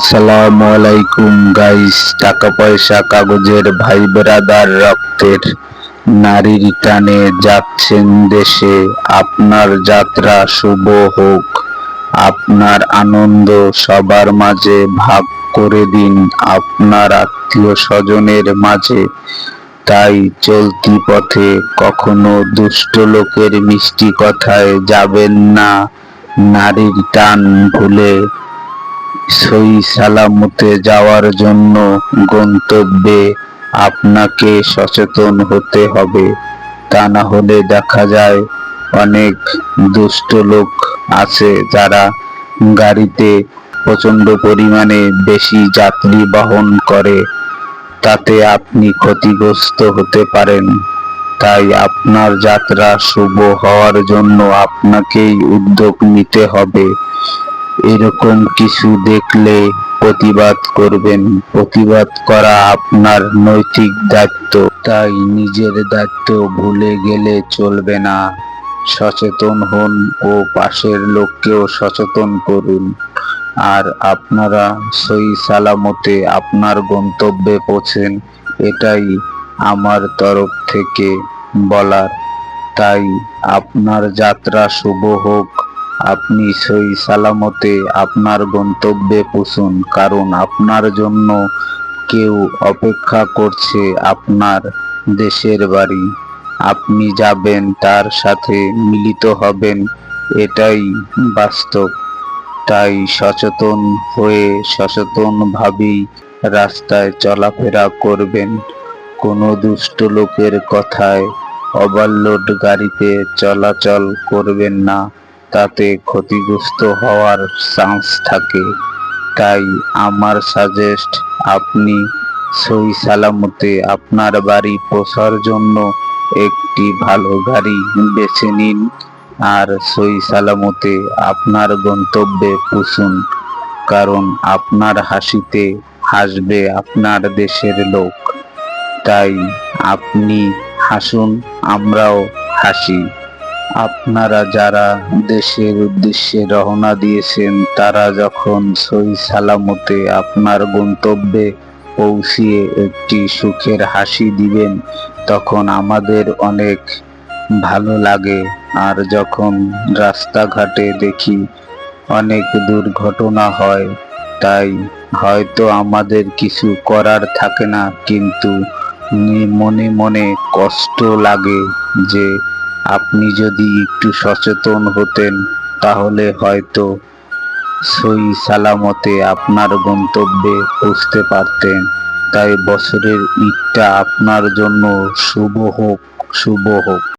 আসসালামু আলাইকুম গাইস। টাকা পয়সা কাগজের ভাই ব্রাদার রক্তের নারীর টানে যাচ্ছেন দেশে। আপনার যাত্রা শুভ হোক, আপনার আনন্দ সবার মাঝে ভাগ করে দিন আপনার আত্মীয় স্বজনের মাঝে। তাই চলতি পথে কখনো দুষ্ট লোকের মিষ্টি কথায় যাবেন না, নারীর টান ভুলে সই সালামতে যাওয়ার জন্য গন্তব্যে আপনাকে সচেতন হতে হবে। তা না হলে দেখা যায় অনেক দুষ্ট লোক আছে যারা গাড়িতে প্রচন্ড পরিমাণে বেশি যাত্রী বহন করে, তাতে আপনি ক্ষতিগ্রস্ত হতে পারেন। তাই আপনার যাত্রা শুভ হওয়ার জন্য আপনাকেই উদ্যোগ নিতে হবে। এরকম কিছু দেখলে প্রতিবাদ করবেন। প্রতিবাদ করা আপনার নৈতিক দায়িত্ব। তাই নিজের দায়িত্ব ভুলে গেলে চলবে না। সচেতন হন ও পাশের লোককেও সচেতন করুন। আর আপনারা সই সালামতে আপনার গন্তব্যে পৌঁছেন, এটাই আমার তরফ থেকে বলার। তাই আপনার যাত্রা শুভ হোক, আপনি সই সালামতে আপনার গন্তব্যে পৌঁছুন, কারণ আপনার জন্য কেউ অপেক্ষা করছে আপনার দেশের বাড়ি। আপনি যাবেন, তার সাথে মিলিত হবেন, এটাই বাস্তব। তাই সচেতন হয়ে সচেতনভাবেই রাস্তায় চলাফেরা করবেন। কোনো দুষ্ট লোকের কথায় ওভারলোড গাড়িতে চলাচল করবেন না, তাতে ক্ষতিগ্রস্ত হওয়ার চান্স থাকে। তাই আমার সাজেস্ট, আপনি সই সালামতে আপনার বাড়ি পৌঁছার জন্য একটি ভালো গাড়ি বেছে নিন আর সই সালামতে আপনার গন্তব্যে পৌঁছুন, কারণ আপনার হাসিতে হাসবে আপনার দেশের লোক। তাই আপনি হাসুন, আমরাও হাসি। আপনারা যারা দেশের উদ্দেশ্যে রওনা দিয়েছেন, তারা যখন সই সালামতে আপনার গন্তব্যে পৌঁছিয়ে একটি সুখের হাসি দিবেন, তখন আমাদের অনেক ভালো লাগে। আর যখন রাস্তাঘাটে দেখি অনেক দুর্ঘটনা হয়, তাই হয়তো আমাদের কিছু করার থাকে না, কিন্তু মনে মনে কষ্ট লাগে যে আপনি যদি একটু সচেতন হতেন, তাহলে হয়তো সই সালামতে আপনার গন্তব্যে পৌঁছতে পারতেন। তাই বছরের ঈদটা আপনার জন্য শুভ হোক, শুভ হোক।